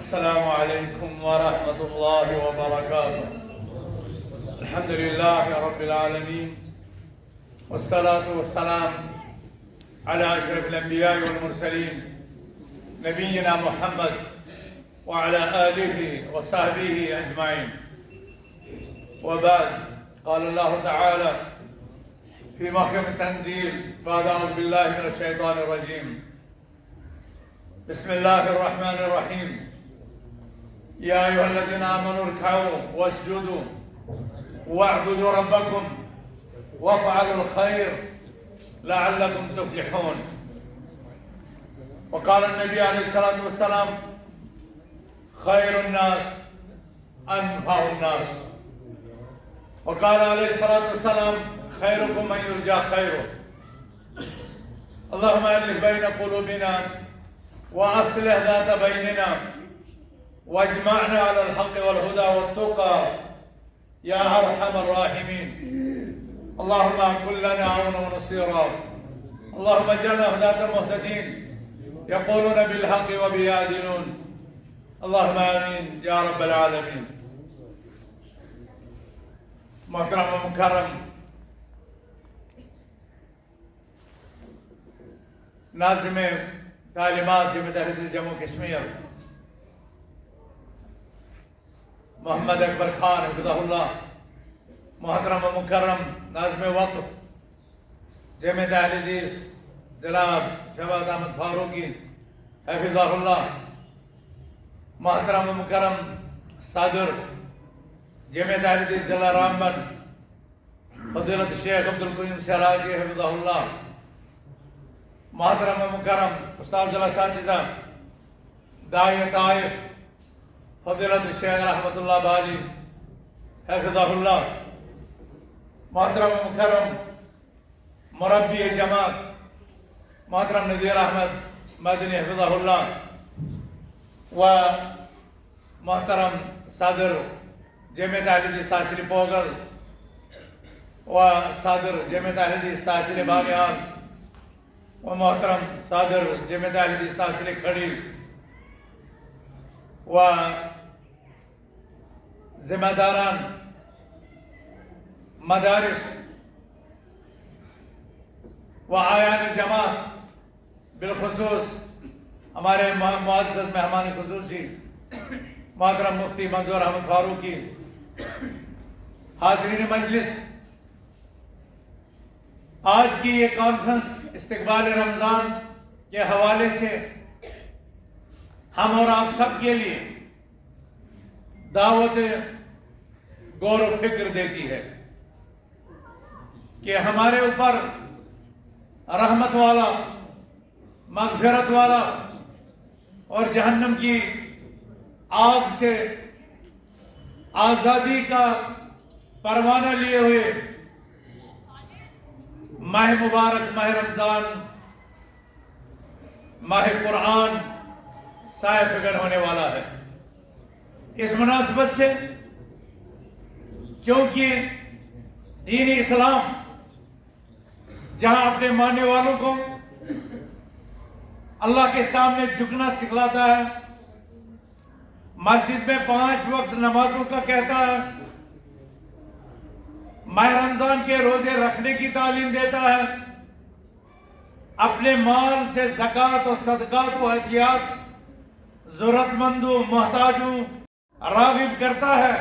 السلام عليكم ورحمة الله وبركاته. الحمد لله رب العالمين، والصلاة والسلام على أشرف الأنبياء والمرسلين نبينا محمد وعلى آله وصحبه أجمعين. وبعد، قال الله تعالى في محكم التنزيل بعد أعوذ بالله من الشيطان الرجيم. بسم الله الرحمن الرحيم. يا أيها الذين آمنوا اركعوا واسجدوا واعبدوا ربكم وافعلوا الخير لعلكم تفلحون. وقال النبي عليه الصلاة والسلام: خير الناس أنفع الناس. وقال عليه الصلاة والسلام: خيركم من يرجى خيره. اللهم ألف بين قلوبنا وأصلح ذات بيننا واجمعنا على الحق والهدى والتقى يا أرحم الراحمين. اللهم كن لنا عونا ونصيرا. اللهم اجعلنا هداة مهتدين يقولون بالحق وبه يعدلون. اللهم آمين يا رب العالمين. محترم و مکرم ناظم تعلیمات جامعہ حدیث جموں کشمیر محمد اکبر خان حفظہ اللہ، محترم و مکرم ناظم وقف جامعہ حدیث جناب شہباز احمد فاروقی حفظہ اللہ، محترم و مکرم صدر جامعہ حدیث ضلع رامبن فضیلت شیخ عبدالکریم سراجی حفظہ اللہ، محترم و مکرم استاد ضلع اساتذہ داعی طائف فضیلت شیخ رحمت اللہ بالی حفظہ اللہ، محترم و مکرم مربی جماعت محترم نذیر احمد مدنی حفظہ اللہ، و محترم صدر جامعہ حدیث تحصیل پوگل و صدر جامعہ حدیث تحصیل بامیان و محترم صدر جامعہ حدیث تحصیل کھڑی و ذمہ داران مدارس و آیان جماعت، بالخصوص ہمارے معزز مہمان خصوصی محترم مفتی منظور احمد فاروقی، حاضرین مجلس، آج کی یہ کانفرنس استقبال رمضان کے حوالے سے ہم اور آپ سب کے لیے دعوت غور و فکر دیتی ہے کہ ہمارے اوپر رحمت والا، مغفرت والا اور جہنم کی آگ سے آزادی کا پروانہ لیے ہوئے ماہ مبارک ماہ رمضان، ماہ قرآن سایہ فکر ہونے والا ہے۔ اس مناسبت سے چونکہ دین اسلام جہاں اپنے ماننے والوں کو اللہ کے سامنے جھکنا سکھلاتا ہے، مسجد میں 5 وقت نمازوں کا کہتا ہے، ماہ رمضان کے روزے رکھنے کی تعلیم دیتا ہے، اپنے مال سے زکوٰۃ اور صدقات و عطیات ضرورت مندوں، محتاجوں راغب کرتا ہے،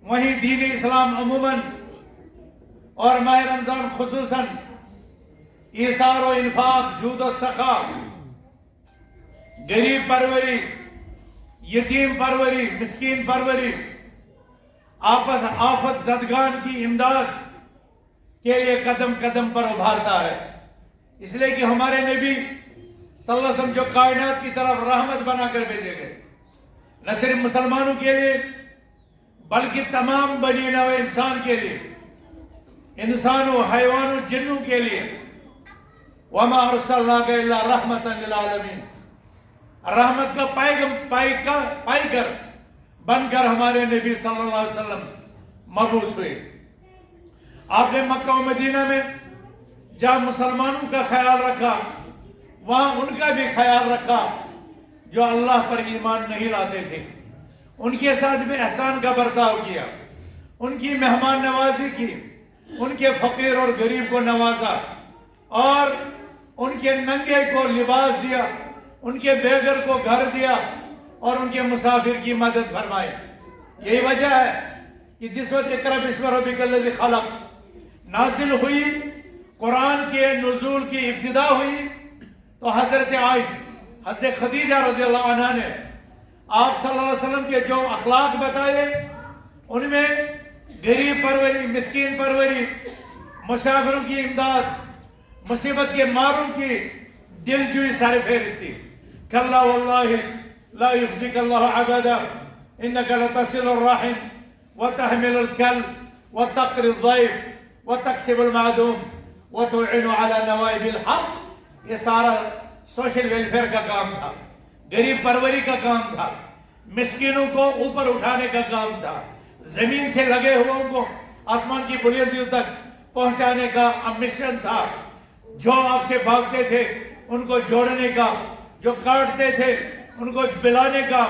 وہیں دین اسلام عموماً اور ماہ رمضان خصوصاً ایثار و انفاق، جود و سخا، غریب پروری، یتیم پروری، مسکین پروری، آفت زدگان کی امداد کے لیے قدم قدم پر ابھارتا ہے۔ اس لیے کہ ہمارے نبی صلی اللہ علیہ وسلم جو کائنات کی طرف رحمت بنا کر بھیجے گئے، نہ صرف مسلمانوں کے لیے بلکہ تمام بنی نوع انسان کے لیے، انسانوں، حیوانوں، جنوں کے لیے، وَمَا أَرْسَلْنَاكَ إِلَّا رَحْمَةً لِلْعَالَمِينَ، رحمت کا پائیگر بن کر ہمارے نبی صلی اللہ علیہ وسلم مبعوث ہوئے۔ آپ نے مکہ و مدینہ میں جہاں مسلمانوں کا خیال رکھا، وہاں ان کا بھی خیال رکھا جو اللہ پر ایمان نہیں لاتے تھے، ان کے ساتھ میں احسان کا برتاؤ کیا، ان کی مہمان نوازی کی، ان کے فقیر اور غریب کو نوازا، اور ان کے ننگے کو لباس دیا، ان کے بے گھر کو گھر دیا، اور ان کے مسافر کی مدد فرمائی۔ یہی وجہ ہے کہ جس وقت اقرأ باسم ربک الذی خلق نازل ہوئی، قرآن کے نزول کی ابتدا ہوئی، تو حضرت عائشہ، حضرت خدیجہ رضی اللہ عنہ نے آپ صلی اللہ علیہ وسلم کے جو اخلاق بتائے، ان میں غریب پروری، مسکین پروری، مسافروں کی امداد، مصیبت کے ماروں کی دل جوئی سر فہرست تھی۔ کلا واللہ لا یخزیک اللہ عبدا انک لتصل الرحم وتحمل الکل وتقری الضیف وتکسب المعدوم وتعین علی نوائب الحق۔ یہ سارا سوشل ویلفیئر کا کام تھا، غریب پروری کا کام تھا، مسکینوں کو اوپر اٹھانے کا کام تھا، زمین سے لگے ہوئے کو آسمان کی بلندیوں تک پہنچانے کا مشن تھا، جو آپ سے بھاگتے تھے ان کو جوڑنے کا، جو کاٹتے تھے ان کو بلانے کا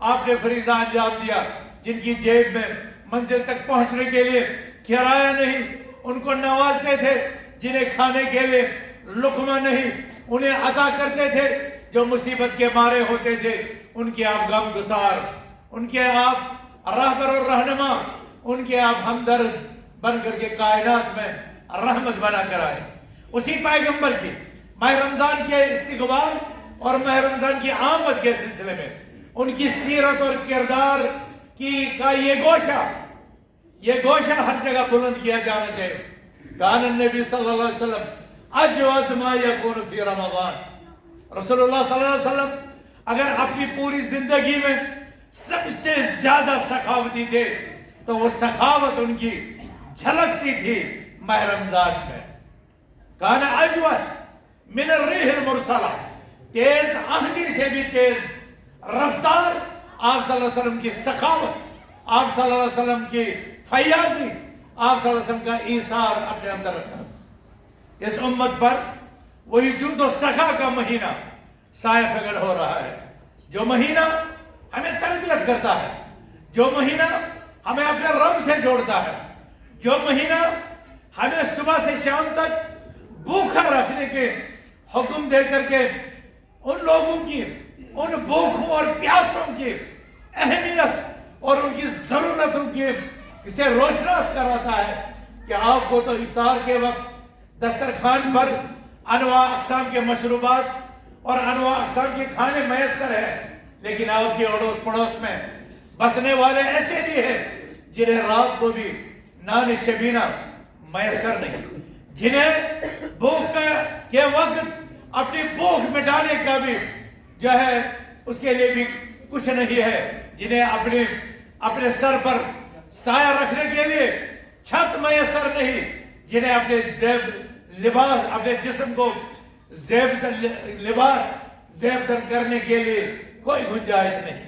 آپ نے فریضہ انجام دیا، جن کی جیب میں منزل تک پہنچنے کے لیے کرایہ نہیں، ان کو نوازتے تھے، جنہیں کھانے کے لیے لقمہ نہیں انہیں عطا کرتے تھے، جو مصیبت کے مارے ہوتے تھے ان کے آپ غم گسار، ان کے آپ راہبر اور رہنما، ان کے آپ ہمدرد بن کر کے کائنات میں رحمت بنا کر آئے۔ اسی پیغمبر کی ماہ رمضان کے استقبال اور ماہ رمضان کی آمد کے سلسلے میں ان کی سیرت اور کردار کا یہ گوشہ ہر جگہ بلند کیا جانا چاہیے۔ کان النبی صلی اللہ علیہ وسلم اجود ما یکون فی رمضان۔ رسول اللہ صلی اللہ علیہ وسلم اگر اپنی پوری زندگی میں سب سے زیادہ سخاوتی تھے تو وہ سخاوت ان کی جھلکتی تھی ماہ رمضان میں۔ کان اجود من الریح المرسلہ، تیز آہنی سے بھی تیز رفتار آپ صلی اللہ علیہ وسلم کی سخاوت، آپ صلی اللہ علیہ وسلم کی فیاضی، آپ صلی اللہ علیہ وسلم کا ایثار اپنے اندر رکھا۔ اس امت پر وہی جود و سخا کا مہینہ سایہ فگن ہو رہا ہے، جو مہینہ ہمیں تربیت کرتا ہے، جو مہینہ ہمیں اپنے رب سے جوڑتا ہے، جو مہینہ ہمیں صبح سے شام تک بھوکا رکھنے کے حکم دے کر کے ان لوگوں کی، ان بھوکوں اور پیاسوں کی اہمیت اور ان کی ضرورتوں کی اسے روشناس کراتا ہے کہ آپ کو تو افطار کے وقت دسترخوان پر انواع اقسام کے مشروبات اور انواع اقسام کے کھانے میسر ہیں، لیکن آپ کے اڑوس پڑوس میں بسنے والے ایسے بھی ہیں جنہیں رات کو بھی نان شبینہ میسر نہیں، جنہیں بھوک کے وقت اپنی بھوک مٹانے کا بھی جو ہے اس کے لیے بھی کچھ نہیں ہے، جنہیں اپنے سر پر سایہ رکھنے کے لیے چھت میسر نہیں، جنہیں اپنے لباس، اپنے جسم کو زیب در کرنے کے لیے کوئی گنجائش نہیں،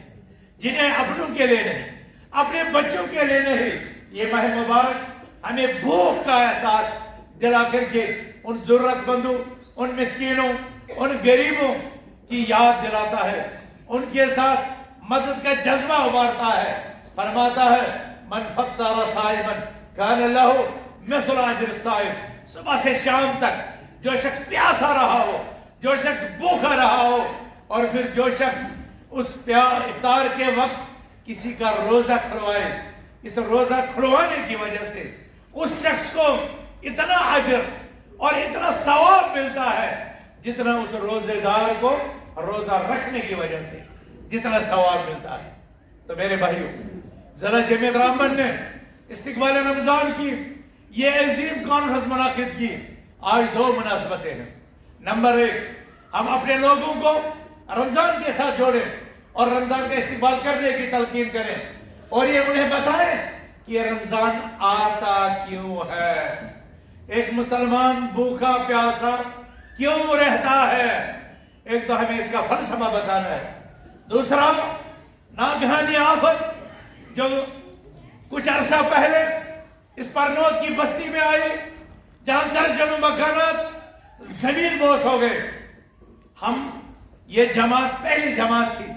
جنہیں اپنوں کے لیے نہیں، اپنے بچوں کے لیے نہیں۔ یہ ماہ مبارک ہمیں بھوک کا احساس دلا کر کے ان ضرورت مندوں، ان مسکینوں، ان غریبوں کی یاد دلاتا ہے، ان کے ساتھ مدد کا جذبہ ابھارتا ہے۔ فرماتا ہے من فطر صائما کان لہ مثل اجر الصائم۔ صبح سے شام تک جو شخص پیاسا رہا ہو، جو شخص بھوکا رہا ہو، اور پھر جو شخص اس افطار کے وقت کسی کا روزہ کھلوائے، اس روزہ کھلوانے کی وجہ سے اس شخص کو اتنا اجر اور اتنا ثواب ملتا ہے جتنا اس روزے دار کو روزہ رکھنے کی وجہ سے جتنا ثواب ملتا ہے۔ تو میرے بھائیوں، ضلع جمعیت رامبن نے استقبال رمضان کی یہ عظیم کانفرنس منعقد کی۔ آج دو مناسبتیں ہیں۔ نمبر ایک، ہم اپنے لوگوں کو رمضان کے ساتھ جوڑیں اور رمضان کا استقبال کرنے کی تلقین کریں، اور یہ انہیں بتائیں کہ یہ رمضان آتا کیوں ہے، ایک مسلمان بھوکا پیاسا کیوں رہتا ہے۔ ایک تو ہمیں اس کا فلسفہ بتانا ہے، دوسرا ناگہانی آفت جو کچھ عرصہ پہلے اس پرنوت کی بستی میں آئی، جہاں درجنوں مکانات زمین بوس ہو گئے، ہم یہ جماعت پہلی جماعت تھی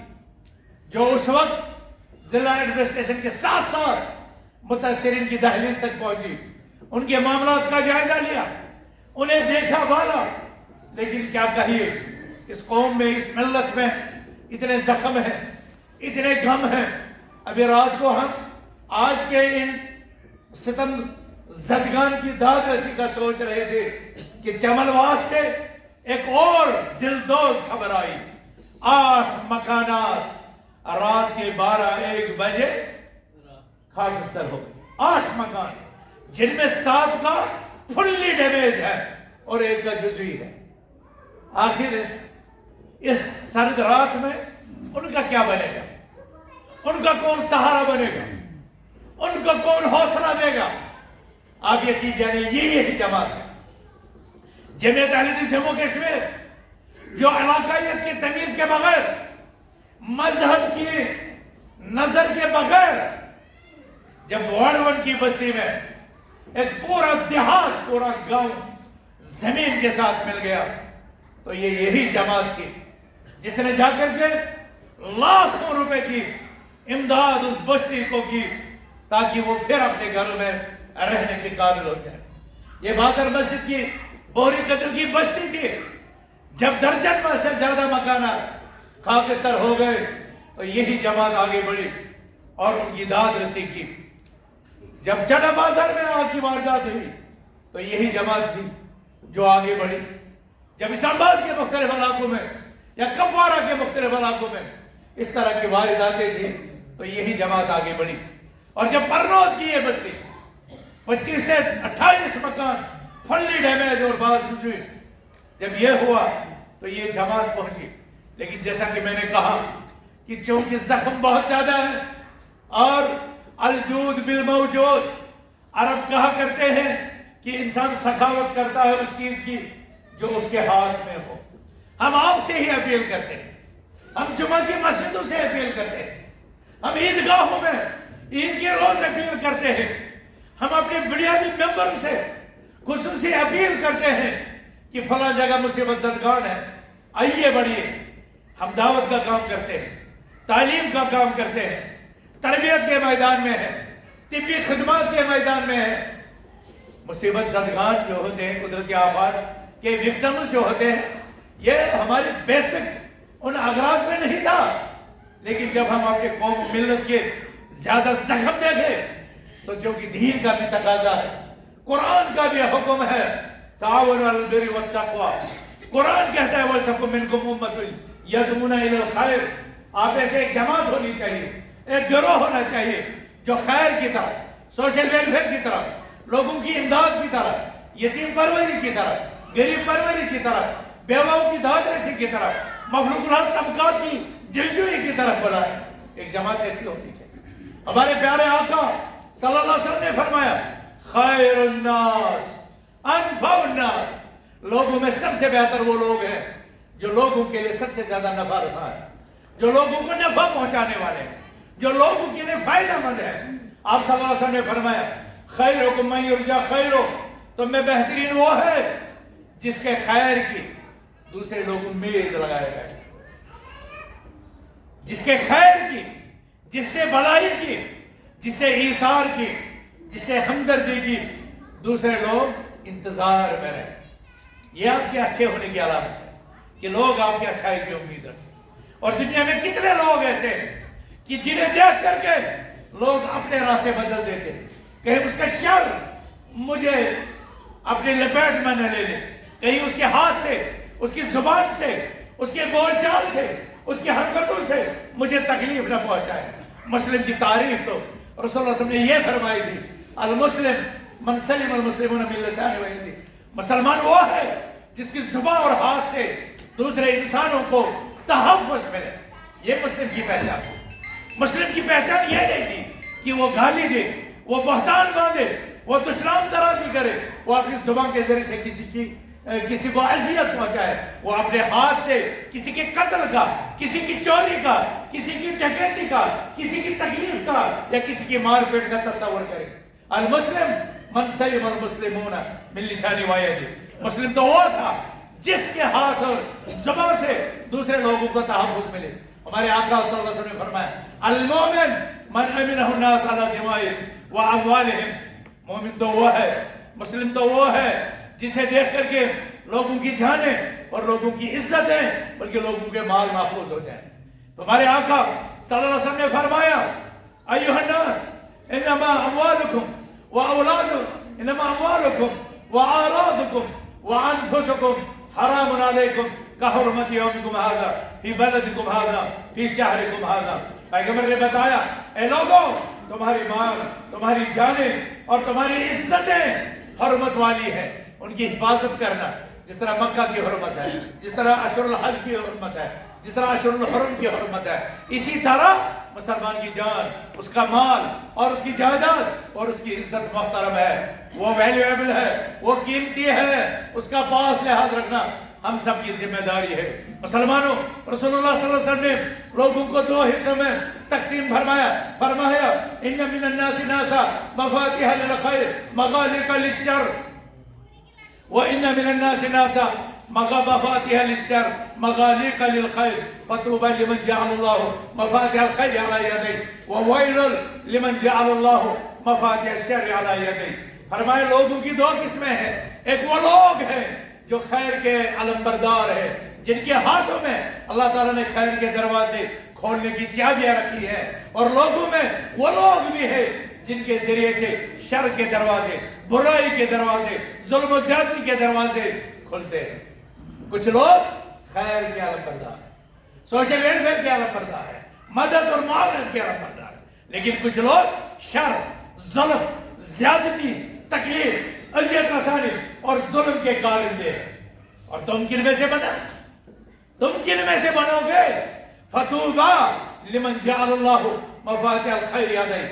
جو اس وقت ضلع ایڈمنسٹریشن کے ساتھ ساتھ متاثرین کی دہلیز تک پہنچی، ان کے معاملات کا جائزہ لیا، انہیں دیکھا بھالا۔ لیکن کیا کہیے، اس قوم میں، اس ملت میں اتنے زخم ہیں، اتنے غم ہیں۔ ابھی رات کو ہم آج کے ان ستم زدگان کی داد رسی کا سوچ رہے تھے کہ جمل واس سے ایک اور دلدوز خبر آئی، 8 مکانات رات کے 12-1 بجے خاکستر ہو گئے۔ 8 مکان، جن میں 7 کا فلی ڈیمیج ہے اور 1 کا جزوی ہے۔ آخر اس سرد رات میں ان کا کیا بنے گا؟ ان کا کون سہارا بنے گا؟ ان کو کون حوصلہ دے گا؟ آپ یقین جانیں، یہی جماعت ہے جمعیت اہل حدیث جموں کشمیر، جو علاقائیت کی تمیز کے بغیر، مذہب کی نظر کے بغیر، جب وارڈ 1 کی بستی میں ایک پورا دیہات، پورا گاؤں زمین کے ساتھ مل گیا، تو یہ یہی جماعت تھی جس نے جا کر کے لاکھوں روپے کی امداد اس بستی کو کی تاکہ وہ پھر اپنے گھروں میں رہنے کے قابل ہو جائے۔ یہ بازار مسجد کی بوری قدر کی بستی تھی، جب درجن میں سے زیادہ مکانات خاکستر ہو گئے تو یہی جماعت آگے بڑھی اور ان کی داد رسی کی۔ جب چڑا بازار میں آگ کی واردات ہوئی تو یہی جماعت تھی جو آگے بڑھی۔ جب اسلام آباد کے مختلف علاقوں میں یا کپوارہ کے مختلف علاقوں میں اس طرح کی وارداتیں تھیں تو یہی جماعت آگے بڑھی۔ اور جب پرنود کی یہ بستی 25 سے 28 مکان فلی ڈیمیج اور بعض جزوی، جب یہ ہوا تو یہ جماعت پہنچی۔ لیکن جیسا کہ میں نے کہا کہ چونکہ زخم بہت زیادہ ہے اور الجود بالموجود، عرب کہا کرتے ہیں کہ انسان سخاوت کرتا ہے اس چیز کی جو اس کے ہاتھ میں ہو۔ ہم آپ سے ہی اپیل کرتے ہیں، ہم جمعہ کی مسجدوں سے اپیل کرتے ہیں، ہم عیدگاہوں میں عید کے روز اپیل کرتے ہیں، ہم اپنے بنیادی ممبروں سے خصوصی اپیل کرتے ہیں کہ فلاں جگہ مصیبت زدگان ہے، آئیے بڑھیے۔ ہم دعوت کا کام کرتے ہیں، تعلیم کا کام کرتے ہیں، تربیت کے میدان میں ہے، طبی خدمات کے میدان میں ہے۔ مصیبت زدگان جو ہوتے ہیں، قدرتی آفات کے وکٹمز جو ہوتے ہیں، یہ ہماری بیسک ان اغراض میں نہیں تھا، لیکن جب ہم اپنے قوم ملت کے زیادہ زخم دیکھے تو جو کہ دین کا بھی تقاضا ہے، قرآن کا بھی حکم ہے، تعاون علی البر والتقوی۔ قرآن کہتا ہے وَلْتَكُن مِّنكُمْ أُمَّةٌ يَدْعُونَ إِلَى الْخَيْرِ، آپ ایسے ایک جماعت ہونی چاہیے، ایک گروہ ہونا چاہیے جو خیر کی طرف، سوشل ویلفیئر کی طرف، لوگوں کی امداد کی طرف، یتیم پروری کی طرف، غریب پروری کی طرف، بیواؤں کی داد رسی کی طرف، مخلوق الحال طبقات کی دلجوئی کی طرف بلائے۔ ایک جماعت ایسی ہوتی ہے۔ ہمارے پیارے آقا صلی اللہ علیہ وسلم نے فرمایا خیر الناس انفع الناس، لوگوں میں سب سے بہتر وہ لوگ ہیں جو لوگوں کے لیے سب سے زیادہ نفع رساں ہیں، جو لوگوں کو نفع پہنچانے والے ہیں، جو لوگوں کے لیے فائدہ مند ہے۔ آپ صلی اللہ علیہ وسلم نے فرمایا خیرکم من یرجی خیرہ، تم میں بہترین وہ ہے جس کے خیر کی دوسرے لوگ امید لگائے گئے، جس کے خیر کی، جس سے بھلائی کی، جس سے ایثار کی، جس سے ہمدردی کی دوسرے لوگ انتظار میں رہے۔ یہ آپ کے اچھے ہونے کی علامت ہے کہ لوگ آپ کے اچھائی کی امید رکھیں۔ اور دنیا میں کتنے لوگ ایسے ہیں کہ جنہیں دیکھ کر کے لوگ اپنے راستے بدل دیتے ہیں، کہیں اس کا شر مجھے اپنے لپیٹ میں نہ لے لے، کہیں اس کے ہاتھ سے، اس کی زبان سے، اس کے بول چال سے، اس کی حرکتوں سے مجھے تکلیف نہ پہنچائے۔ مسلم کی تعریف تو رسول اللہ صلی اللہ علیہ وسلم نے یہ فرمائی تھی المسلم من سلم المسلمون من لسانه ويده، مسلمان وہ ہے جس کی زبان اور ہاتھ سے دوسرے انسانوں کو تحفظ ملے۔ یہ مسلم کی پہچان ہے۔ مسلم کی پہچان یہ نہیں تھی کہ وہ گالی دے، وہ بہتان باندھے، وہ دشنام ترازی کرے، وہ اپنی زبان کے ذریعے سے کسی کو اذیت پہنچائے، وہ اپنے ہاتھ سے کسی کے قتل کا، کسی کی چوری کا، کسی کی ڈکیتی کا، کسی کی تکلیف کا یا کسی کی مار پیٹ کا تصور کرے۔ المسلم من سلم المسلمون من لسانه ويده، مسلم تو وہ تھا جس کے ہاتھ اور زبان سے دوسرے لوگوں کو تحفظ ملے. ہمارے آقا صلی اللہ علیہ وسلم نے فرمایا المومن من امنہ الناس علی دمائهم واموالهم. مومن تو وہ ہے، مسلم تو وہ ہے جسے دیکھ کر کے لوگوں کی جانیں اور لوگوں کی عزتیں بلکہ لوگوں کے مال محفوظ ہو جائیں. تمہارے آقا صلی اللہ علیہ وسلم نے فرمایا ایھا الناس انما اموالکم واولادکم انما اموالکم واعراضکم وانفسکم حرام علیکم کحرمت یومکم ھذا فی بلدکم ھذا فی شہرکم ھذا. پیغمبر نے بتایا اے لوگوں، تمہاری مال، تمہاری جانیں اور تمہاری عزتیں حرمت والی ہیں، ان کی حفاظت کرنا. جس طرح مکہ کی حرمت ہے، جس طرح اشہر الحج کی حرمت ہے، جس طرح اشہر الحرم کی حرمت ہے، اسی طرح مسلمان کی جان، اس کا مال اور اس کی جائیداد اور اس کی عزت محترم ہے، وہ ویلیویبل ہے، وہ قیمتی ہے، اس کا پاس لحاظ رکھنا ہم سب کی ذمہ داری ہے. مسلمانوں، رسول اللہ صلی اللہ علیہ وسلم نے لوگوں کو دو حصوں میں تقسیم فرمایا ان من الناس ناسا مفاتیح للخیر مغالق للشر وان من الناس ناسا مفاتيح للشر مغاليق للخير فطوبى لمن جعل الله مفاتيح الخير على يديه وويل لمن جعل الله مفاتيح الشر على يديه. فرمائے لوگوں کی دو قسمیں ہیں، ایک وہ لوگ ہیں جو خیر کے علمبردار ہیں، جن کے ہاتھوں میں اللہ تعالیٰ نے خیر کے دروازے کھولنے کی چابیاں رکھی ہیں، اور لوگوں میں وہ لوگ بھی ہیں جن کے ذریعے سے شر کے دروازے، برائی کے دروازے، ظلم و زیادتی کے دروازے کھلتے ہیں. کچھ لوگ خیر کے علمبردار ہیں، سوشل ویلفیئر کے علمبردار ہیں، مدد اور معاونت کے علمبردار ہیں، لیکن کچھ لوگ شر، ظلم، زیادتی، تکلیف، اذیت رسانی اور ظلم کے کارندے ہیں. اور تم کن میں سے بنو گے؟ فَطُوبَى لِمَنْ جَعَلَ اللَّهُ مَفَاتِحَ الْخَيْرِ عَلَيْهِ.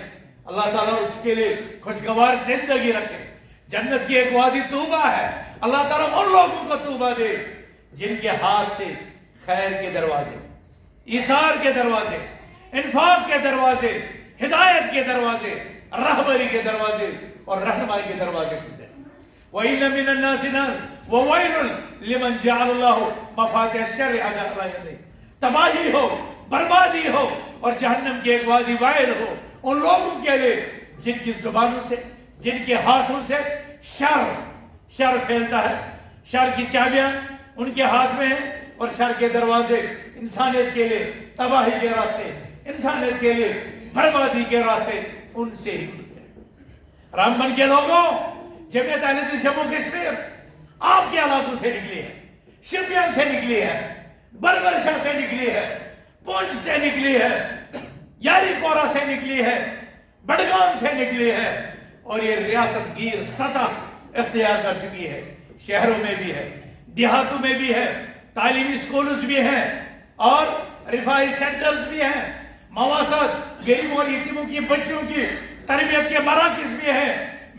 اللہ تعالیٰ اس کے لیے خوشگوار زندگی رکھے. جنت کی ایک وادی طوبہ ہے، اللہ تعالیٰ ان لوگوں کو طوبہ دے جن کے ہاتھ سے خیر کے دروازے، ایثار کے دروازے، انفاق کے دروازے، ہدایت کے دروازے، رہبری کے دروازے اور رہنمائی کے دروازے کھلتے ہیں. وَإِنَّ مِنَ النَّاسِ وَوَيْلٌ لِمَنْ جَعَلَ اللَّهُ مَفَاتِحَ الشَّرِّ عَلَى يَدَيْهِ. تباہی ہو، بربادی ہو اور جہنم کی ایک وادی وائل ہو ان لوگوں کے لیے جن کی زبانوں سے، جن کے ہاتھوں سے شر پھیلتا ہے. شر کی چابیاں ان کے ہاتھ میں ہیں اور شر کے دروازے انسانیت کے لیے تباہی کے راستے، انسانیت کے لیے بربادی کے راستے ان سے ہی کھلتے ہیں. رامبن کے لوگوں، جمعیت اہل حدیث جموں کشمیر آپ کے علاقوں سے نکلی ہے، شپین سے نکلی ہے، بربرشاہ سے نکلی ہے، پونچھ سے نکلی ہے، یاری پورا سے نکلی ہے، بڑگام سے نکلی ہے، اور یہ ریاست گیر سطح اختیار کر چکی ہے. شہروں میں بھی ہے، دیہاتوں میں بھی ہے، تعلیمی سکولز بھی ہیں اور رفاہی سینٹرز بھی ہیں، مواسط غریبوں اور یتیموں کی بچوں کی تربیت کے مراکز بھی ہیں،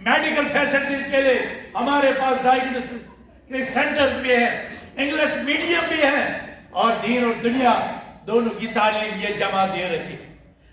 میڈیکل فیسلٹیز کے لیے ہمارے پاس ڈائگنوسٹک سینٹرز بھی ہیں، انگلش میڈیم بھی ہیں، اور دین اور دنیا دونوں کی تعلیم یہ جماعت دے رہی ہے.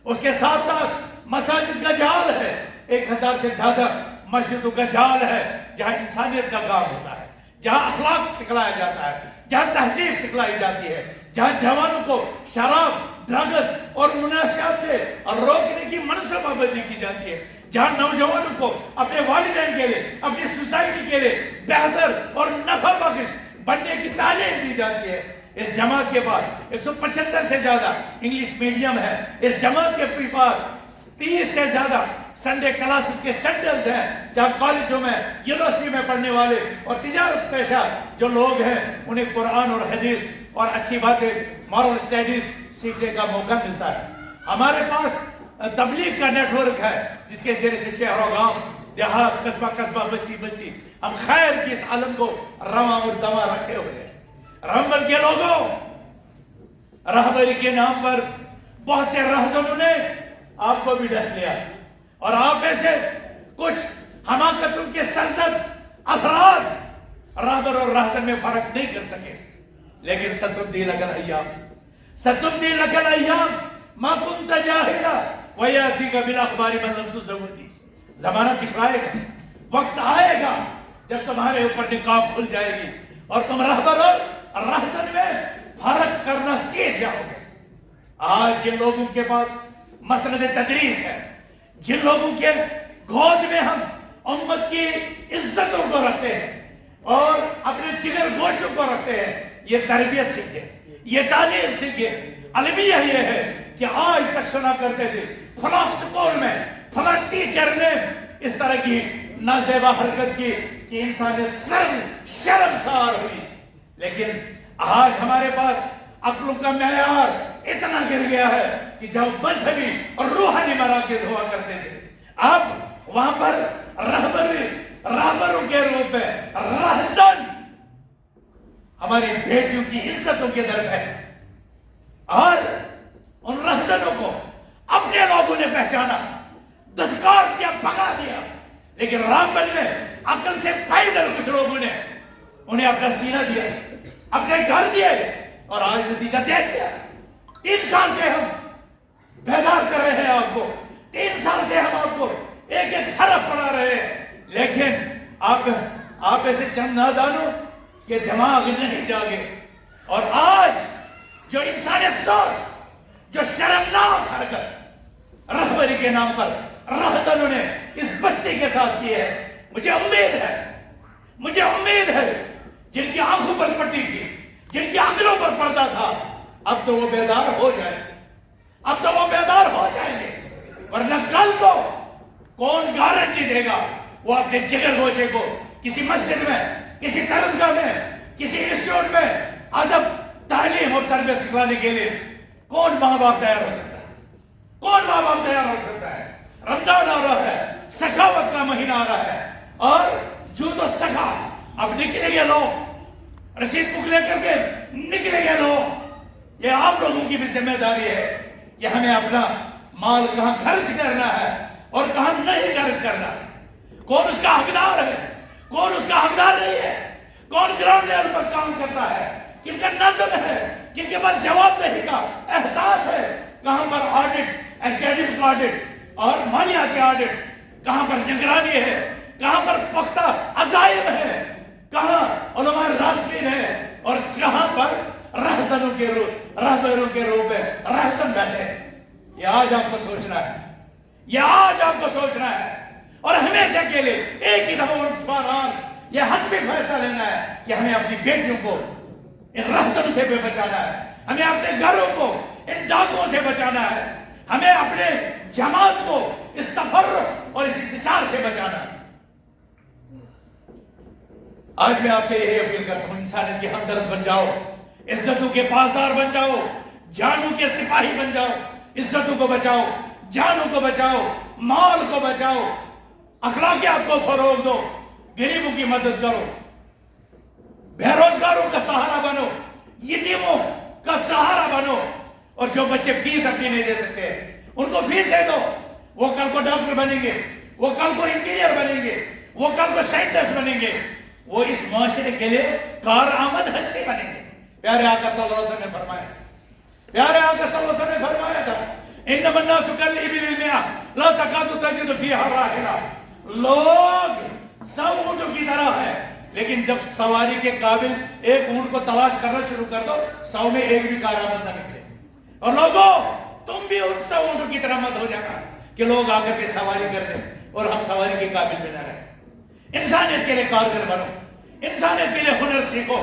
اس کے ساتھ ساتھ مساجد کا جال ہے، 1000 سے زیادہ مسجدوں کا جال ہے جہاں انسانیت کا کام ہوتا ہے، جہاں اخلاق سکھلایا جاتا ہے، جہاں تہذیب سکھلائی جاتی ہے، جہاں جوانوں کو شراب، ڈرگس اور منشیات سے روکنے کی منصوبہ بندی کی جاتی ہے، جہاں نوجوانوں کو اپنے والدین کے لیے، اپنی سوسائٹی کے لیے بہتر اور نفع بخش بننے کی تعلیم دی جاتی ہے. اس جماعت کے پاس 175 سے زیادہ انگلش میڈیم ہے. اس جماعت کے پاس 30 سے زیادہ سنڈے کلاسز کے سینٹرز ہیں جہاں کالجوں میں، یونیورسٹی میں پڑھنے والے اور تجارت پیشہ جو لوگ ہیں انہیں قرآن اور حدیث اور اچھی باتیں، مورل اسٹڈیز سیکھنے کا موقع ملتا ہے. ہمارے پاس تبلیغ کا نیٹ ورک ہے جس کے ذریعے سے شہر و گاؤں، دیہات، قصبہ بستی ہم خیر کی اس عالم کو رواں اور دواں رکھے ہوئے ہیں. رحمت کے لوگوں، رہبری کے نام پر بہت سے رہزنوں نے آپ کو بھی ڈس لیا اور آپ میں سے کچھ حماقتوں کے سرزد افراد رہبر اور رہزن میں فرق نہیں کر سکے. لیکن ستبدی لک الایام ما كنت جاہلا ویاتیک بالاخبار من لم تزودی. زمانہ دکھائے گا، وقت آئے گا جب تمہارے اوپر نقاب کھل جائے گی اور تم رہبر اور رہزن میں فرق کرنا سیکھ جاؤ گے۔ آج جن لوگوں کے پاس مسند تدریس ہے، جن لوگوں کے گود میں ہم امت کی عزتوں کو رکھتے ہیں اور اپنے جگر گوشوں کو رکھتے ہیں، یہ تربیت سیکھے، یہ تعلیم سیکھے۔ المیہ یہ ہے کہ آج تک سنا کرتے تھے فلاں سکول میں فلاں ٹیچر نے اس طرح کی نازیبا حرکت کی کہ انسانیت شرمسار ہوئی، لیکن آج ہمارے پاس عقلوں کا معیار اتنا گر گیا ہے کہ جب مذہبی اور روحانی مراکز ہوا کرتے تھے، اب وہاں پر رہبروں کے روپ میں رہزن ہماری بیٹیوں کی عزتوں کے در ہے، اور ان رہزنوں کو اپنے لوگوں نے پہچانا، دھتکار دیا، بھگا دیا، لیکن رامبن میں عقل سے پیدل کچھ لوگوں نے انہیں اپنا سینہ دیا، اپنے گھر دیے، اور آج نتیجہ دیکھ لیا۔ 3 سال سے ہم بیدار کر رہے ہیں آپ کو، 3 سال سے ہم آپ کو ایک ایک حرف پڑھا رہے ہیں، لیکن آپ ایسے چند نادانوں کے دماغ نہیں جاگے، اور آج جو انسانیت سوچ، جو شرمناک حرکت رہبری کے نام پر رہزنوں نے اس بچی کے ساتھ کی ہے، مجھے امید ہے جن کی آنکھوں پر پٹی تھی، جن کی عقلوں پر پردہ تھا، اب تو وہ بیدار ہو جائیں گے، ورنہ کل کو کون گارنٹی دے گا؟ وہ اپنے جگر گوشے کو کسی مسجد میں، کسی درسگاہ میں، کسی انسٹیٹیوٹ میں ادب، تعلیم اور تربیت سکھانے کے لیے کون ماں باپ تیار ہو سکتا ہے؟ رمضان آ رہا ہے، سخاوت کا مہینہ آ رہا ہے، اور جو تو سخا اب نکلیں گے لوگ، رسید بک لے کر کے نکلیں گے لوگ۔ یہ آپ لوگوں کی بھی ذمہ داری ہے کہ ہمیں اپنا مال کہاں خرچ کرنا ہے اور کہاں نہیں خرچ کرنا ہے، کون اس کا حقدار ہے، کون اس کا حقدار نہیں ہے، کون گراؤنڈ لیول پر کام کرتا ہے، کن کا نظم ہے، کن کے پاس جواب دہی کا احساس ہے، کہاں پر آڈٹ، اکیڈمک آڈٹ اور مالیاتی آڈٹ، کہاں پر نگرانی ہے، کہاں پر پختہ عزائم ہے، کہاں علماء راسخین ہے، اور کہاں پر رہبروں کے روپ میں رہزن بیٹھے۔ یہ آج آپ کو سوچنا ہے، اور ہمیشہ کے لیے ایک ہی دفعہ یہ حتمی فیصلہ لینا ہے کہ ہمیں اپنی بیٹیوں کو ان رہزنوں سے بھی بچانا ہے، ہمیں اپنے گھروں کو ان ڈاکوں سے بچانا ہے، ہمیں اپنے جماعت کو اس تفرق اور اس انتشار سے بچانا ہے۔ آج میں آپ سے یہی اپیل کرتا ہوں، انسانیت کے ہمدرد بن جاؤ، عزتوں کے پاسدار بن جاؤ، جانوں کے سپاہی بن جاؤ، عزتوں کو بچاؤ، جانوں کو بچاؤ، مال کو بچاؤ، اخلاقیات کو فروغ دو، غریبوں کی مدد کرو، بے روزگاروں کا سہارا بنو، یتیموں کا سہارا بنو، اور جو بچے فیس اپنی نہیں دے سکتے ان کو فیسیں دو، وہ کل کو ڈاکٹر بنیں گے، وہ کل کو انجینئر بنیں گے، وہ کل کو سائنٹسٹ بنیں گے، وہ اس معاشرے کے لیے کارآمد ہستی بنیں گے۔ پیارے آقا صلی اللہ علیہ وسلم نے فرمایا تھا، انما الناس كالإبل المئة لا تكاد تجد فيها راحلة، لوگ 100 اونٹوں کی طرح ہے، لیکن جب سواری کے قابل ایک اونٹ کو تلاش کرنا شروع کر دو، 100 میں ایک بھی کارآمد نہ نکلے۔ اور لوگوں، تم بھی ان 100 اونٹوں کی طرح مت ہو جانا کہ لوگ آ کر کے سواری کر دیں اور ہم سواری کے قابل بھی نہ رہیں۔ انسانیت کے لیے کارگر بنو، انسانیت کے لیے ہنر سیکھو،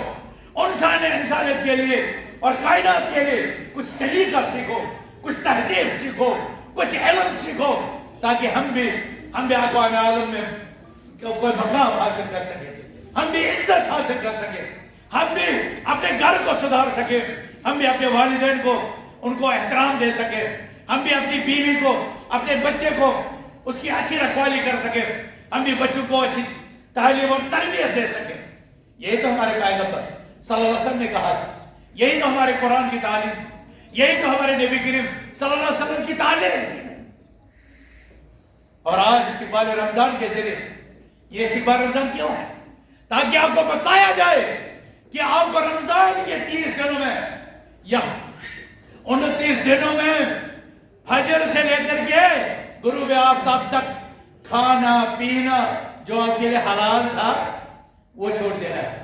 انسانیت کے لیے اور کائنات کے لیے کچھ سلیقہ سیکھو، کچھ تہذیب سیکھو، کچھ علم سیکھو، تاکہ ہم بھی اقوام عالم میں کوئی مقام حاصل کر سکے، ہم بھی عزت حاصل کر سکے، ہم بھی اپنے گھر کو سدھار سکے، ہم بھی اپنے والدین کو ان کو احترام دے سکے، ہم بھی اپنی بیوی کو، اپنے بچے کو اس کی اچھی رکھوالی کر سکے، ہم بھی بچوں کو اچھی تعلیم اور تربیت دے سکے۔ یہی تو ہمارے پیغمبر صلی اللہ علیہ وسلم نے کہا تھا، یہی تو ہمارے قرآن کی تعلیم، یہی تو ہمارے نبی کریم صلی اللہ علیہ وسلم کی تعلیم۔ اور آج استقبال رمضان کے ذریعے سے یہ استقبال رمضان کیوں ہے؟ تاکہ آپ کو بتایا جائے کہ آپ کو رمضان کے 30 دنوں میں یا 29 دنوں میں فجر سے لے کر کے غروب آفتاب تک کھانا پینا جو آپ کے لیے حلال تھا وہ چھوڑ دینا ہے،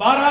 12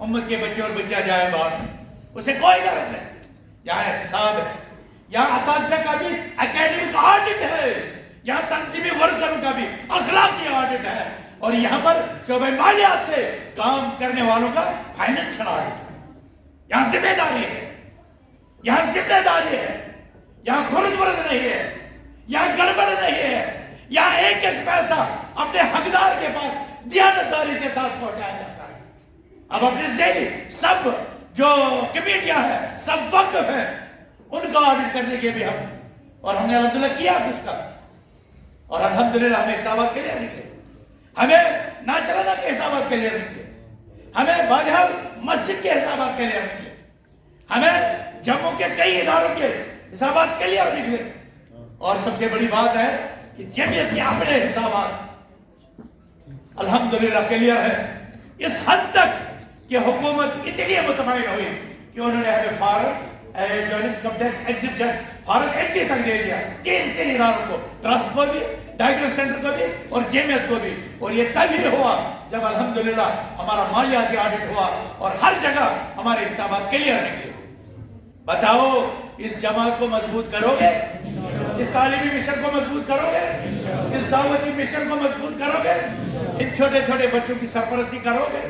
امت کے بچے اور بچہ جائے باہر، اسے کوئی غرض نہیں. یہاں احتساب ہے، یہاں اساتذہ کا بھی اکیڈمک آڈٹ ہے، یہاں تنظیمی ورکروں کا بھی اخلاقی آڈٹ ہے، اور یہاں پر شعبہ مالیات سے کام کرنے والوں کا فائنینشل آڈٹ ہے. یہاں ذمہ داری ہے، یہاں ذمہ داری ہے، یہاں خرد ورد نہیں ہے، یہاں گڑبڑ نہیں ہے، یہاں ایک ایک پیسہ اپنے حقدار کے پاس دیانتداری کے ساتھ پہنچایا جاتا ہے. اب اپنے ذیلی سب جو کمیٹیاں ہیں، سب وقف ہیں، ان کا آڈٹ کرنے کے بھی اور ہم نے الحمدللہ کیا کچھ کا، اور الحمدللہ ہمیں حسابات کے لیے نکلے، ہمیں ناچرانا کے حسابات کے لیے نکلے، ہمیں بہرحال مسجد کے حسابات کے لیے نکلے، ہمیں جموں کے کئی اداروں کے حسابات کے لیے نکلے، اور سب سے بڑی بات ہے کہ جمعیت کے اپنے حسابات الحمدللہ کلیئر ہے، اس حد تک کہ حکومت اتنی مطمئن ہوئی کہ انہوں نے ہمیں فارم جو انکم ٹیکس ایگزیبشن فارم 80 تک دے دیا، تین اداروں کو، ٹرسٹ کو بھی، ڈائیگنوس سینٹر کو بھی اور جمعیت کو بھی. اور یہ تبھی ہوا جب الحمدللہ ہمارا مالیاتی آڈٹ ہوا اور ہر جگہ ہمارے حسابات کلیئر نکلے. بتاؤ اس جماعت کو مضبوط کرو گے؟ اس تعلیمی مشن کو مضبوط کرو گے؟ اس دعوتی مشن کو مضبوط کرو گے؟ ان چھوٹے چھوٹے بچوں کی سرپرستی کرو گے؟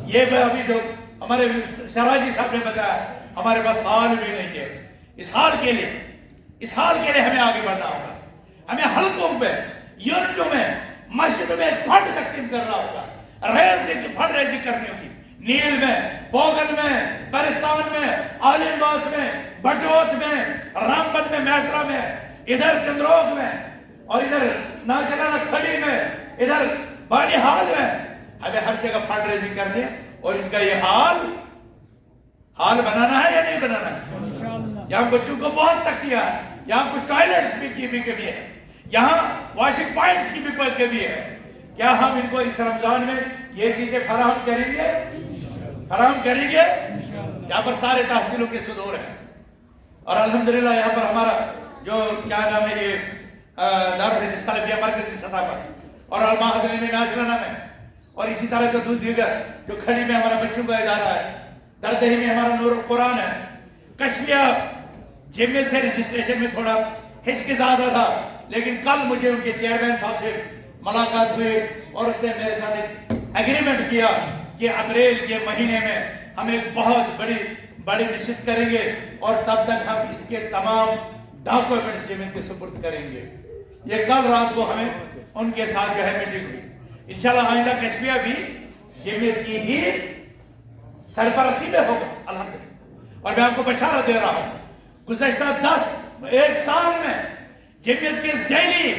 یہ ابھی جو ہمارے سراجی صاحب نے بتایا، ہمارے پاس حال بھی نہیں ہے. اس حال کے لیے ہمیں آگے بڑھنا ہوگا. ہمیں حلقوں میں، یونٹوں میں، مسجد میں فنڈ تقسیم کرنا ہوگا، فنڈ ریزنگ کرنی ہوگی. نیل میں، پوگل میں، پرستان میں، عالم باس میں، بٹوت میں، رامبن میں، میترا میں، ادھر چندروگ میں، اور ادھر ناچرانا کھڑی میں، ادھر بانی حال میں. ہمیں ہر جگہ فنڈ ریزنگ کرنی ہے، اور ان کا یہ حال بنانا ہے یا نہیں بنانا ہے؟ یہاں بچوں کو بہت سختیاں ہے، یہاں کچھ ٹوائلٹس کی بھی کمی ہے، یہاں واشنگ پوائنٹس کی بھی کمی ہے. کیا ہم ان کو اس رمضان میں یہ چیزیں فراہم کریں گے؟ یہاں پر سارے تحصیلوں کے صدور ہیں، اور الحمدللہ یہاں پر ہمارا جو کیا نام ہے یہ دارالحدیث سلفیہ مرکزی سطح پر، اور المعہد علمی ناشرانہ میں، اور اسی طرح جو دیگر جو کھڑی میں ہمارا بچوں کا ادارہ ہے، دردہی میں ہمارا نور القرآن ہے. کشمیہ جمعیت سے رجسٹریشن میں تھوڑا ہچکچاہتا تھا، لیکن کل مجھے ان کے چیئرمین صاحب سے ملاقات ہوئی اور اس نے میرے ساتھ ایک ایگریمنٹ کیا کہ اپریل کے مہینے میں ہم ایک بہت بڑی نشست کریں گے، اور تب تک ہم اس کے تمام ڈاکومنٹس جمعیت کے سپرد کریں گے. یہ کل رات کو ہمیں ان کے ساتھ جو ہے میٹنگ ہوئی. انشاءاللہ آئندہ کشمیہ بھی جمعیت کی ہی سرپرستی میں ہوگا الحمدللہ. اور میں آپ کو بشارت دے رہا ہوں، گزشتہ ایک سال میں جمعیت کے ذیلی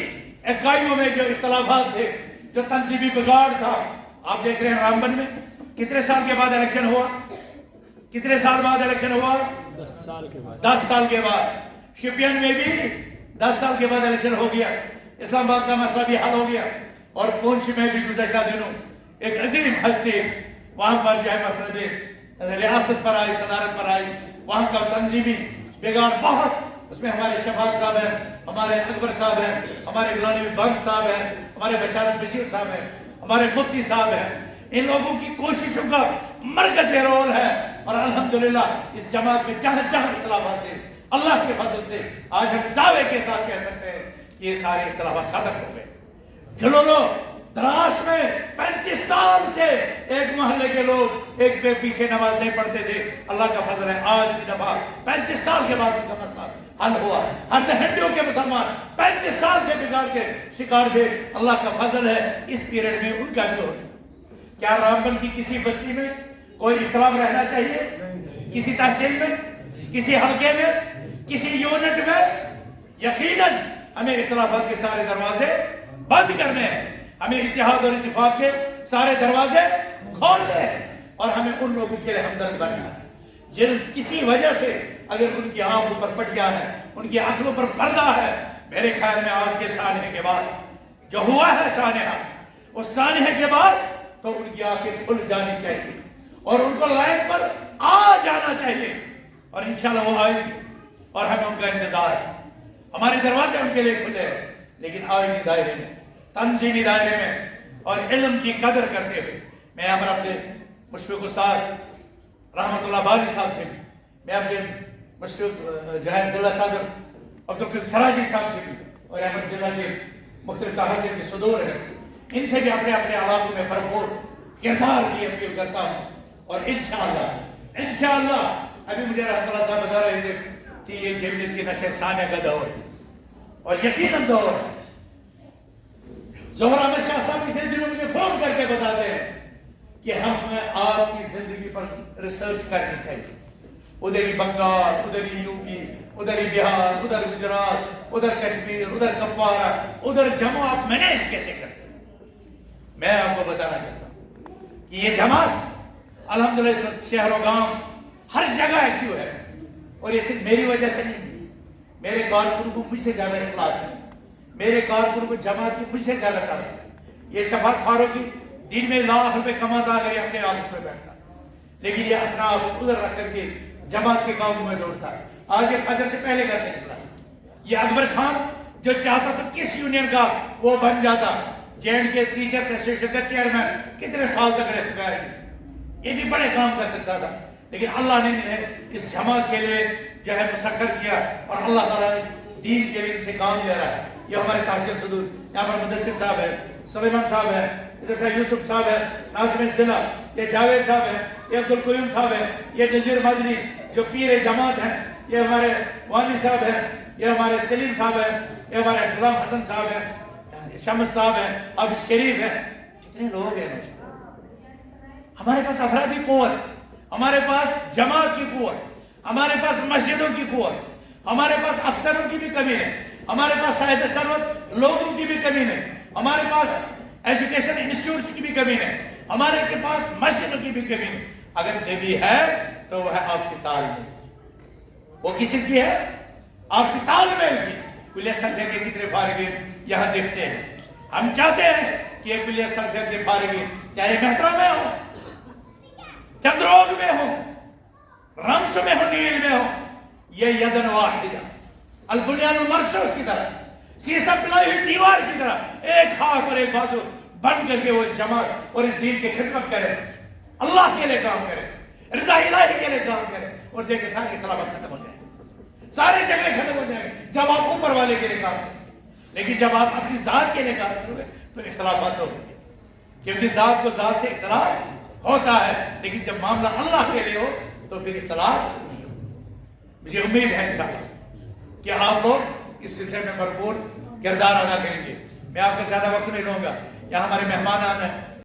اکائیوں میں جو اختلافات تھے، جو تنظیمی بگاڑ تھا، آپ دیکھ رہے ہیں رامبن میں کتنے سال کے بعد الیکشن ہوا؟ 10 سال کے بعد. شپین میں بھی 10 سال کے بعد الیکشن ہو گیا. اسلام آباد کا مسئلہ بھی حل ہو گیا، اور پونچھ میں بھی گزشتہ دنوں ایک عظیم ہستی وہاں پر جو ہے مسند ریاست پر آئی، صدارت پر آئی. وہاں کا تنظیمی بگاڑ بہت، اس میں ہمارے شفاعت صاحب ہیں، ہمارے اکبر صاحب ہیں، ہمارے غلام بند صاحب ہیں، ہمارے بشارت بشیر صاحب ہیں، ہمارے مفتی صاحب ہیں. ان لوگوں کی کوششوں کا مرکزی رول ہے، اور الحمدللہ اس جماعت میں جہاں اختلافات تھے، اللہ کے فضل سے آج ہم دعوے کے ساتھ کہہ سکتے ہیں کہ یہ سارے اختلافات ختم ہو گئے. جلولو دراش میں 35 سال سے ایک محلے کے لوگ ایک پہ پیچھے نماز نہیں پڑھتے تھے. اللہ کا فضل ہے آج کی دفعہ 35 سال کے بعد ان کا مسئلہ حل ہوا. ہر ہندوؤں کے مسلمان 35 سال سے بگاڑ کے شکار تھے. اللہ کا فضل ہے اس پیریڈ میں ان کا بھی ہو. کیا رامبن کی کسی بستی میں کوئی اختلاف رہنا چاہیے؟ کسی تحصیل میں، کسی حلقے میں، کسی یونٹ میں؟ یقیناً ہمیں اختلافات کے سارے دروازے بند کرنے ہیں، ہمیں اتحاد اور اتفاق کے سارے دروازے کھولنے ہیں، اور ہمیں ان لوگوں کے لیے ہمدرد بننا ہے جن کسی وجہ سے اگر ان کی آنکھوں پر پٹیاں ہیں، ان کی آنکھوں پر پردہ ہے. میرے خیال میں آج کے سانحے کے بعد جو ہوا ہے سانحہ، اس سانحے کے بعد تو ان کی آنکھیں کھل جانی چاہیے اور ان کو لائن پر آ جانا چاہیے، اور انشاءاللہ وہ آئیں گے اور ہمیں ان کا انتظار ہے. ہمارے دروازے ان کے لیے کھلے ہیں، لیکن آئینی دائرے میں، تنظیمی دائرے میں اور علم کی قدر کرتے ہوئے. میں اپنے مشفق استاد رحمت اللہ باری صاحب سے بھی، میں اپنے مشفق جہاں ضلع صدر عبدالقدر سراجی صاحب سے بھی، اور احمد ضلع کے مختلف تحصیل کے صدور ہیں، ان سے بھی اپنے اپنے علاقوں میں بھرپور کردار کی اپیل کرتا ہوں. اور انشاءاللہ ابھی مجھے رحمت اللہ صاحب بتا رہے تھے کہ یہ جمعیت کی نشر ثانیہ کا دور ہے اور یقیناً دور ہے. ظہر احمد شاہ صاحب پچھلے دنوں مجھے فون کر کے بتاتے ہیں کہ ہمیں آپ کی زندگی پر ریسرچ کرنی چاہیے. ادھر ہی بنگال، ادھر ہی یو پی، ادھر ہی بہار، ادھر گجرات، ادھر کشمیر، ادھر کپوارہ، ادھر جمع آپ مینیج کیسے کرتے ہیں. میں آپ کو بتانا چاہتا ہوں کہ یہ جماعت الحمدللہ اس وقت شہر و گاؤں ہر جگہ ایکٹیو ہے. اور یہ صرف میری وجہ سے نہیں، میرے کارکنوں کو مجھ سے زیادہ اخلاص ہے، میرے کارکنوں کو جماعت کی مجھ سے زیادہ کام ہے. یہ شفاعت فاروقی دن میں لاکھ روپے کماتا اگر یہ اپنے آفس میں بیٹھتا، لیکن یہ اپنا آفس ادھر رکھ کر کے جماعت کے کاموں میں دوڑتا ہے. آج یہ فجر سے پہلے گھر سے نکلا. یہ اکبر خان جو چاہتا تو کس یونین کا وہ بن جاتا. جے کے ٹیچرز ایسوسیشن کا چیئرمین کتنے سال تک رہ چکا ہے. یہ بھی بڑے کام کر سکتا تھا، لیکن اللہ نے انہیں اس جماعت کے لیے جو ہے مسخر کیا، اور اللہ تعالیٰ نے دین کے لیے ان سے کام لے رہا ہے. یہ ہمارے تحصیل صدور یہاں پر مدثر صاحب ہے، سلیمان صاحب ہے، ادھر سے یوسف صاحب ہے، ناظم ضلع یہ جاوید صاحب ہے، یہ عبدالقیوم صاحب ہے، یہ نذیر مدنی جو پیر جماعت ہیں، یہ ہمارے وانی صاحب ہیں، یہ ہمارے سلیم صاحب ہیں، یہ ہمارے غلام حسن صاحب ہیں، شمس صاحب ہیں، اب شریف ہیں. کتنے لوگ ہیں. ہمارے پاس افرادی قوت، ہمارے پاس جماعت کی قوت، ہمارے پاس مسجدوں کی قوت، ہمارے پاس افسروں کی بھی کمی ہے، ہمارے پاس صاحب ثروت لوگوں کی بھی کمی ہے، ہمارے پاس ایجوکیشن انسٹیٹیوٹس کی بھی کمی ہے، ہمارے کے پاس مسجدوں کی بھی کمی ہے. اگر کمی ہے تو وہ ہے آپسی تال میل. وہ کس چیز کی ہے؟ آپسی تال میل کی. کلیہ سرفیہ کے کتنے فارغین یہاں دیکھتے ہیں. ہم چاہتے ہیں کہ یہ کلیہ سرفیہ کے فارغین چاہے محترم میں ہو، چندروگ میں ہو، رمس میں ہو، نیل میں ہو، یہ یدن واحدہ البنیان المرصوص کی طرح، سیسہ پلائی ہوئی دیوار کی طرح ایک ہاتھ اور ایک بازو بن کر کے وہ اس جماعت اور اس دین کی خدمت کرے، اللہ کے لیے کام کرے، رضا الہی کے لیے کام کرے، اور دیکھیں سارے اختلافات ختم ہو جائیں گے، سارے جھگڑے ختم ہو جائیں گے جب آپ اوپر والے کے لیے کام کریں. لیکن جب آپ اپنی ذات کے لیے کام کرو گے تو اختلافات ہو گے، کیونکہ ذات کو ذات سے اختلاف ہوتا ہے، لیکن جب معاملہ اللہ کے لیے ہو تو پھر اختلاف نہیں ہو. مجھے امید ہے انشاءاللہ کہ آپ لوگ اس سلسلے میں بھرپور کردار ادا کریں گے. میں آپ کا زیادہ وقت نہیں لوں گا. یہاں ہمارے مہمان آنا ہے.